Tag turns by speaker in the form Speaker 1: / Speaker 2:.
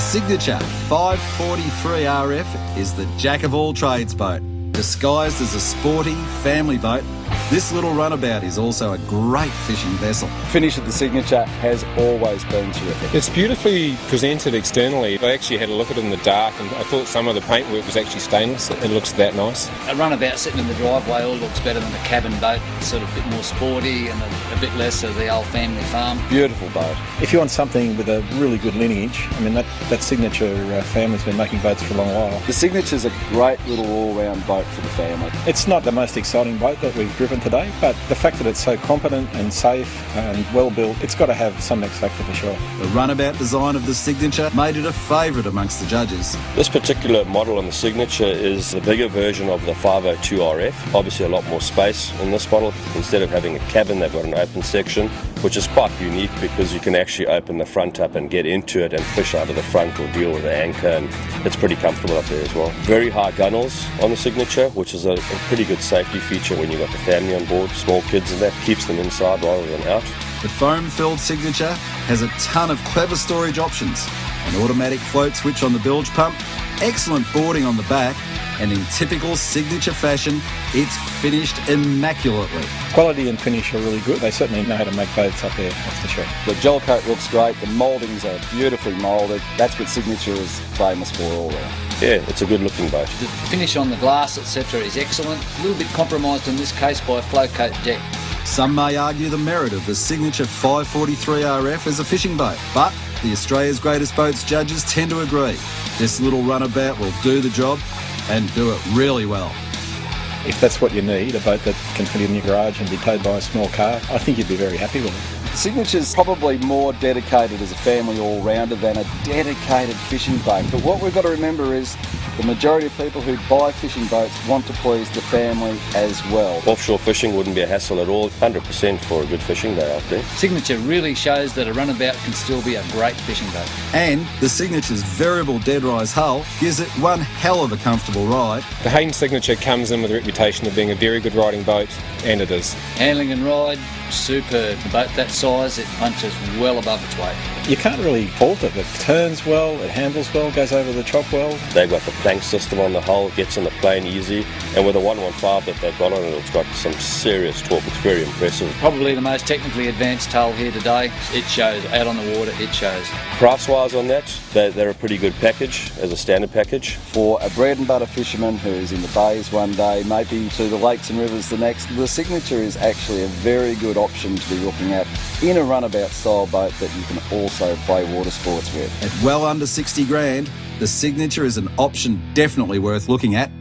Speaker 1: Signature 543 RF is the jack-of-all-trades boat. Disguised as a sporty family boat, this little runabout is also a great fishing vessel.
Speaker 2: Finish of the Signature has always been terrific.
Speaker 3: It's beautifully presented externally. I actually had a look at it in the dark and I thought some of the paintwork was actually stainless. It looks that nice.
Speaker 4: A runabout sitting in the driveway all looks better than a cabin boat. It's sort of a bit more sporty and a bit less of the old family farm.
Speaker 2: Beautiful boat.
Speaker 5: If you want something with a really good lineage, I mean, that Signature family's been making boats for a long while.
Speaker 2: The Signature's a great little all-round boat for the family.
Speaker 5: It's not the most exciting boat that we've driven today, but the fact that it's so competent and safe and well built, it's got to have some X factor for sure.
Speaker 1: The runabout design of the Signature made it a favourite amongst the judges.
Speaker 6: This particular model on the Signature is the bigger version of the 502 RF. Obviously a lot more space in this model. Instead of having a cabin, they've got an open section, which is quite unique because you can actually open the front up and get into it and fish out of the front or deal with the anchor, and it's pretty comfortable up there as well. Very high gunnels on the Signature, which is a pretty good safety feature when you've got the family on board, small kids, and that keeps them inside rather than out.
Speaker 1: The foam-filled Signature has a ton of clever storage options, an automatic float switch on the bilge pump, excellent boarding on the back, and in typical Signature fashion, it's finished immaculately.
Speaker 5: Quality and finish are really good. They certainly know how to make boats up there, that's for sure.
Speaker 2: The gel coat looks great, the mouldings are beautifully moulded. That's what Signature is famous for all around.
Speaker 6: Yeah, it's a good looking boat.
Speaker 4: The finish on the glass, etc. is excellent. A little bit compromised in this case by a float coat deck.
Speaker 1: Some may argue the merit of the Signature 543 RF as a fishing boat, but the Australia's Greatest Boats judges tend to agree. This little runabout will do the job and do it really well.
Speaker 5: If that's what you need, a boat that can fit in your garage and be towed by a small car, I think you'd be very happy with it.
Speaker 2: Signature's probably more dedicated as a family all-rounder than a dedicated fishing boat. But what we've got to remember is the majority of people who buy fishing boats want to please the family as well.
Speaker 6: Offshore fishing wouldn't be a hassle at all, 100% for a good fishing day out there.
Speaker 4: Signature really shows that a runabout can still be a great fishing boat.
Speaker 1: And the Signature's variable dead-rise hull gives it one hell of a comfortable ride.
Speaker 3: The Haines Signature comes in with a reputation of being a very good riding boat, and it is.
Speaker 4: Handling and ride, superb. A boat that size, it punches well above its weight.
Speaker 5: You can't really fault it. It turns well, it handles well, goes over the chop well.
Speaker 6: They've got the plank system on the hull, gets in the plane easy, and with the 115 that they've got on it, it's got some serious torque. It's very impressive.
Speaker 4: Probably the most technically advanced hull here today. It shows. Out on the water, it shows.
Speaker 6: Price-wise on that, they're a pretty good package as a standard package.
Speaker 2: For a bread and butter fisherman who's in the bays one day, maybe to the lakes and rivers the next, the Signature is actually a very good option to be looking at in a runabout style boat that you can also play water sports with.
Speaker 1: At well under 60 grand, the Signature is an option definitely worth looking at.